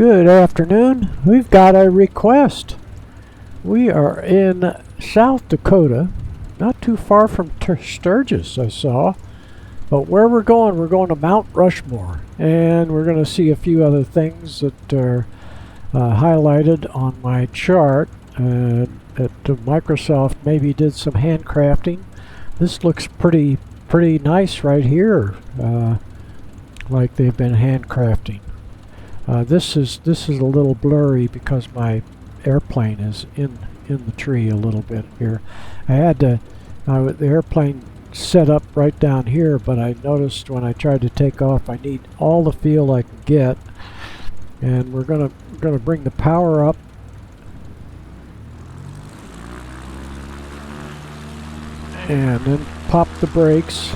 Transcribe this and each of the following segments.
Good afternoon. We've got a request. We are in South Dakota, not too far from Sturgis, I saw. But where we're going to Mount Rushmore. And we're going to see a few other things that are highlighted on my chart. That Microsoft maybe did some handcrafting. This looks pretty nice right here, like they've been handcrafting. This is a little blurry because my airplane is in the tree a little bit here. I had the airplane set up right down here, but I noticed when I tried to take off I need all the field I can get, and we're gonna bring the power up. And then pop the brakes,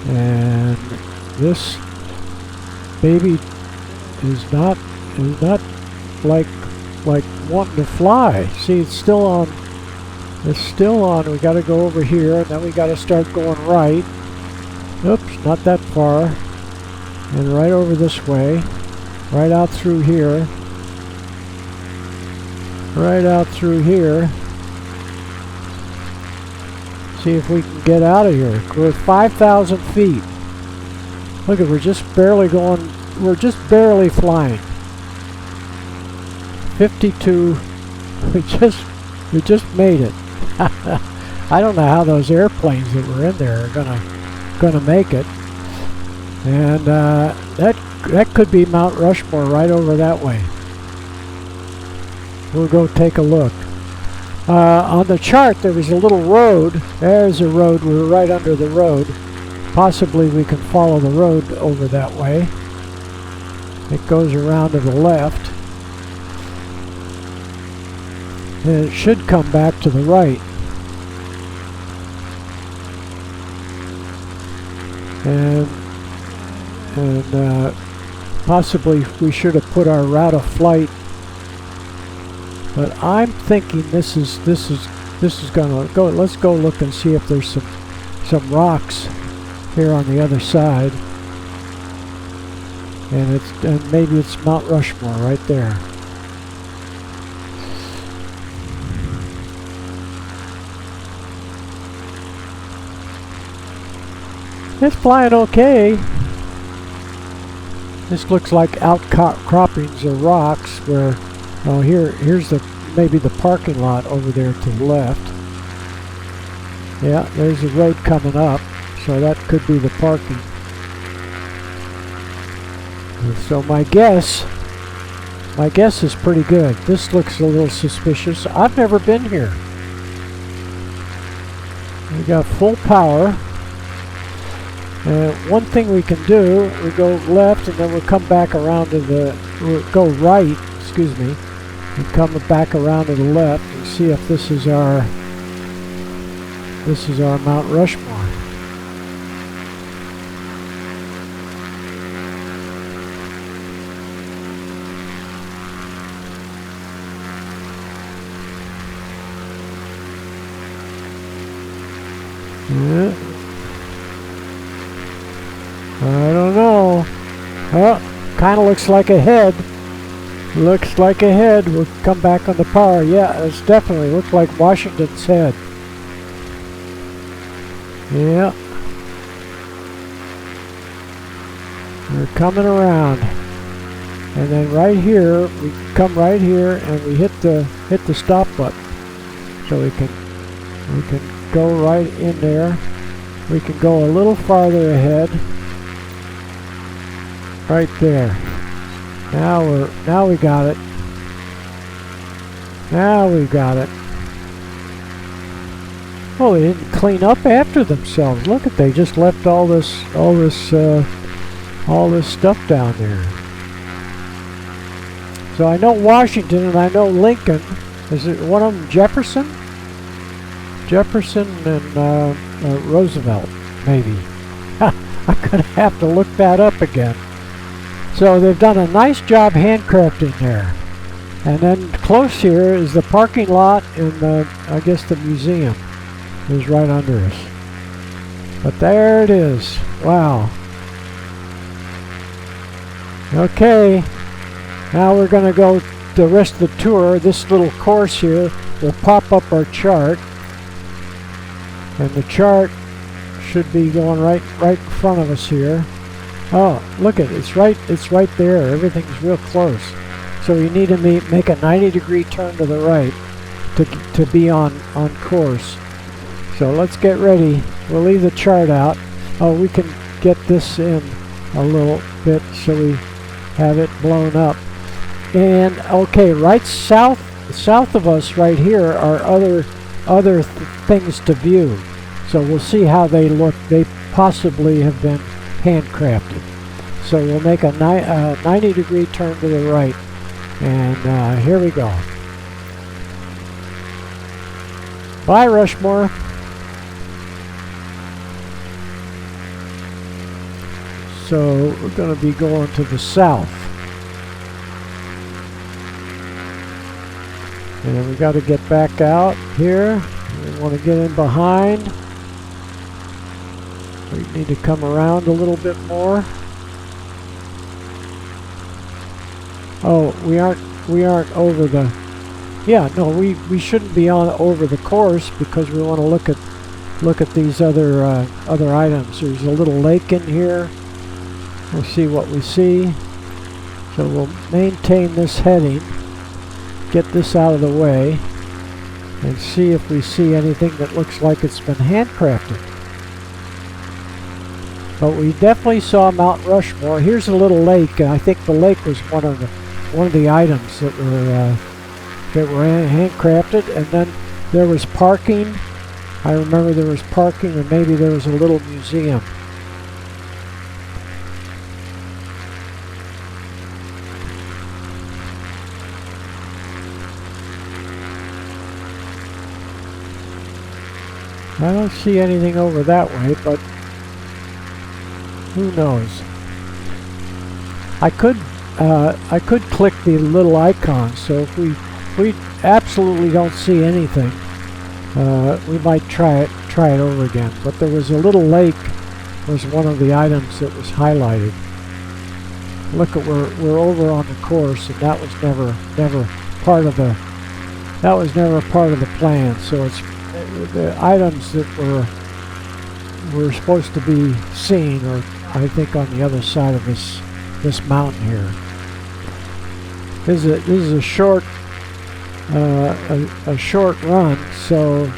and this baby is not like wanting to fly. See, it's still on. It's still on. We got to go over here, and then we got to start going right. Oops, not that far. And right over this way, right out through here, right out through here. See if we can get out of here. We're at 5,000 feet. Look, we're just barely going. We're just barely flying. 52. We just made it. I don't know how those airplanes that were in there are gonna make it. And that could be Mount Rushmore right over that way. We'll go take a look. On the chart there was a little road. There's a road. We're right under the road. Possibly we can follow the road over that way. It goes around to the left. And it should come back to the right. And possibly we should have put our route of flight. But I'm thinking this is gonna go. Let's go look and see if there's some rocks here on the other side. And maybe it's Mount Rushmore right there. It's flying okay. This looks like outcroppings of rocks where, oh, here's maybe the parking lot over there to the left. Yeah, there's a road coming up, so that could be the parking. So my guess is pretty good. This looks a little suspicious. I've never been here. We got full power. One thing we can do, we go left and then we'll come back around to we'll go right, excuse me, and come back around to the left and see if this is our Mount Rushmore. Yeah. I don't know. Oh, kind of looks like a head. Looks like a head. We'll come back on the power. Yeah, it's definitely looks like Washington's head. Yeah. We're coming around. And then right here, we come right here and we hit the stop button. So we can go right in there. We can go a little farther ahead. Right there. Now we got it. Now we got it. Oh, they didn't clean up after themselves. Look at, they just left all this stuff down there. So I know Washington and I know Lincoln. Is it one of them Jefferson? Jefferson and Roosevelt, maybe. I'm gonna have to look that up again. So they've done a nice job handcrafting there. And then close here is the parking lot and I guess the museum is right under us. But there it is. Wow. Okay, now we're going to go the rest of the tour. This little course here will pop up our chart, and the chart should be going right in front of us here. Oh, look at it. It's right there. Everything's real close. So you need to make a 90-degree turn to the right to be on course. So let's get ready. We'll leave the chart out. Oh, we can get this in a little bit so we have it blown up. And okay, right south of us right here are other things to view. So we'll see how they look. They possibly have been handcrafted. So we'll make a 90-degree turn to the right. And here we go. Bye, Rushmore. So we're going to be going to the south. And we got to get back out here. We want to get in behind. We need to come around a little bit more. Oh, we aren't over the... Yeah, no, we shouldn't be on over the course because we want to look at these other items. There's a little lake in here. We'll see what we see. So we'll maintain this heading, get this out of the way, and see if we see anything that looks like it's been handcrafted. But we definitely saw Mount Rushmore. Here's a little lake, and I think the lake was one of the items that were handcrafted. And then there was parking. I remember there was parking, or maybe there was a little museum. I don't see anything over that way, but who knows? I could click the little icon, so if we absolutely don't see anything, we might try it over again. But there was a little lake, was one of the items that was highlighted. Look at we're over on the course, and that was never part of the plan. So it's the items that were supposed to be seen, or I think on the other side of this mountain here. This is a short run, so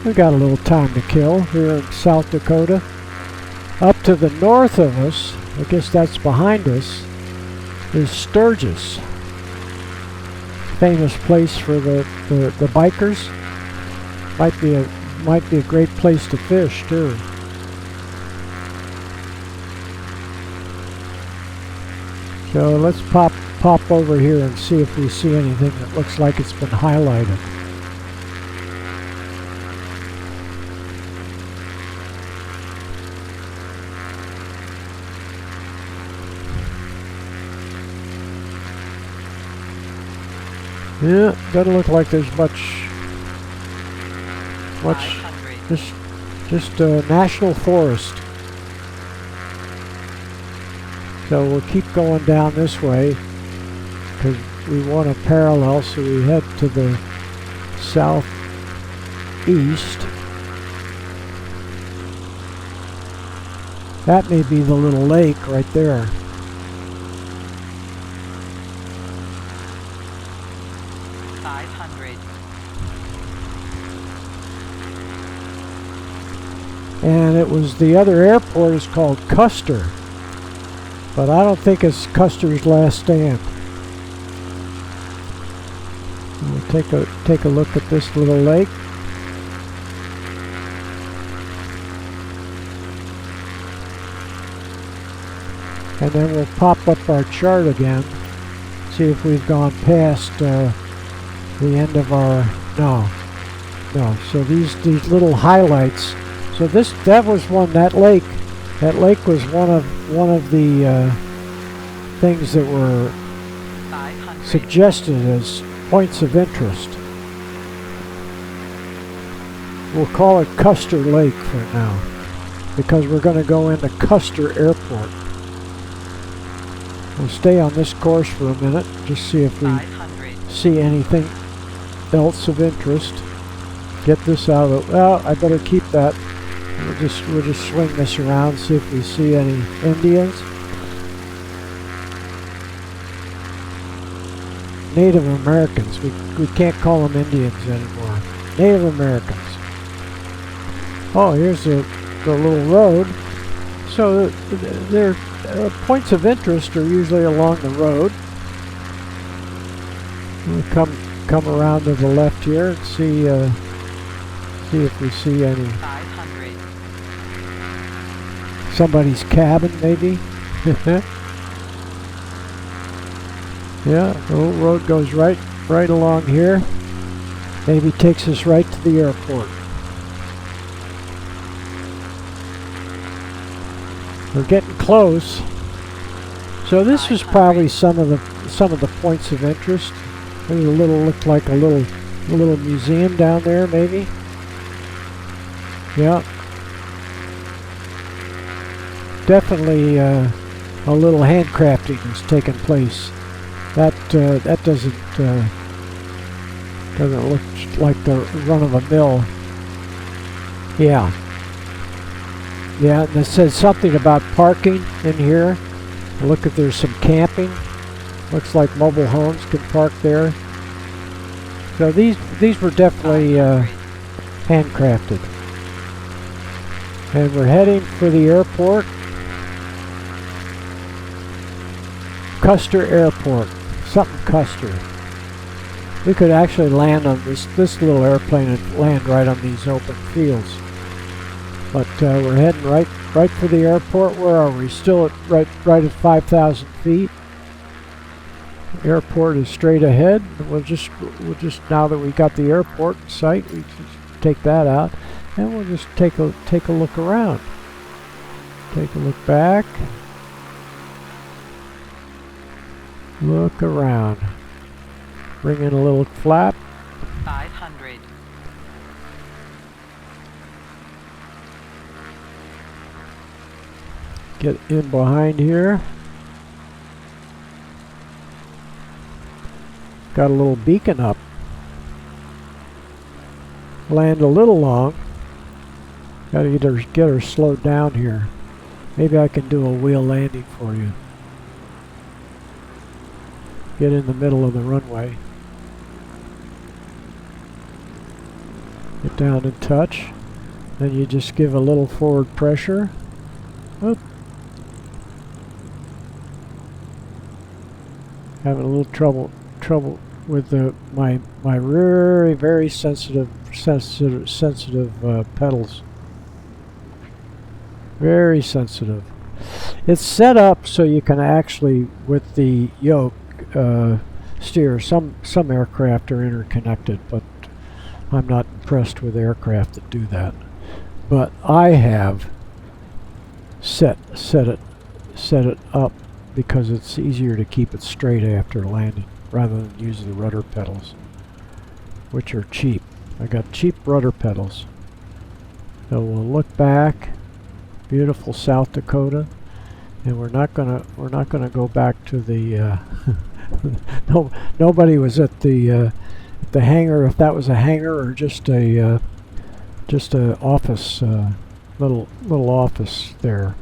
we got a little time to kill here in South Dakota. Up to the north of us, I guess that's behind us, is Sturgis, famous place for the bikers. Might be a great place to fish too. So let's pop over here and see if we see anything that looks like it's been highlighted. Yeah, doesn't look like there's much just national forest. So we'll keep going down this way because we want a parallel, so we head to the southeast. That may be the little lake right there. And it was the other airport is called Custer, but I don't think it's Custer's last stand. We'll take a look at this little lake. And then we'll pop up our chart again, see if we've gone past the end of our no. So these little highlights. So that was that lake was one of the things that were suggested as points of interest. We'll call it Custer Lake for now, because we're going to go into Custer Airport. We'll stay on this course for a minute, just see if we 500. see anything else of interest. Get this out of the, well, I better keep that. We'll just swing this around, see if we see any Indians. Native Americans. We can't call them Indians anymore. Native Americans. Oh, here's the little road. So their points of interest are usually along the road. We'll come around to the left here and see if we see any. 500. Somebody's cabin, maybe. Yeah, the little road goes right along here. Maybe takes us right to the airport. We're getting close. So this is probably some of the points of interest. There's looked like a little museum down there, maybe. Yeah. Definitely a little handcrafting is taking place. That doesn't look like the run of a mill. Yeah. Yeah, and it says something about parking in here. Look, if there's some camping. Looks like mobile homes can park there. So these were definitely handcrafted. And we're heading for the airport. Custer Airport. Something Custer. We could actually land on this little airplane and land right on these open fields. But we're heading right for the airport. Where are we? Still at right at 5,000 feet. The airport is straight ahead. We'll just now that we got the airport in sight, we just take that out, and we'll just take a look around. Take a look back. Look around. Bring in a little flap. 500. Get in behind here. Got a little beacon up. Land a little long. Gotta get her slowed down here. Maybe I can do a wheel landing for you. Get in the middle of the runway. Get down and touch. Then you just give a little forward pressure. Oop. Having a little trouble with my very sensitive pedals. Very sensitive. It's set up so you can actually, with the yoke, steer. Some aircraft are interconnected, but I'm not impressed with aircraft that do that. But I have set it up because it's easier to keep it straight after landing rather than use the rudder pedals, which are cheap. I got cheap rudder pedals. So we'll look back. Beautiful South Dakota, and we're not gonna go back to the nobody was at the hangar, if that was a hangar or just a office, little office there.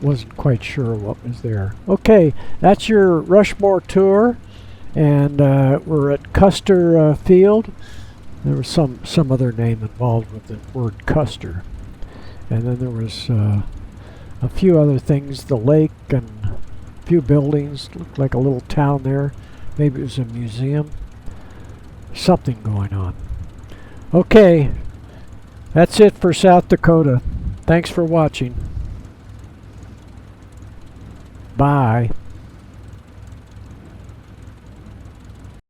Wasn't quite sure what was there. Okay, that's your Rushmore tour, and we're at Custer Field. There was some other name involved with the word Custer, and then there was a few other things, the lake and a few buildings. Looked like a little town there. Maybe it was a museum. Something going on. Okay, that's it for South Dakota. Thanks for watching. Bye.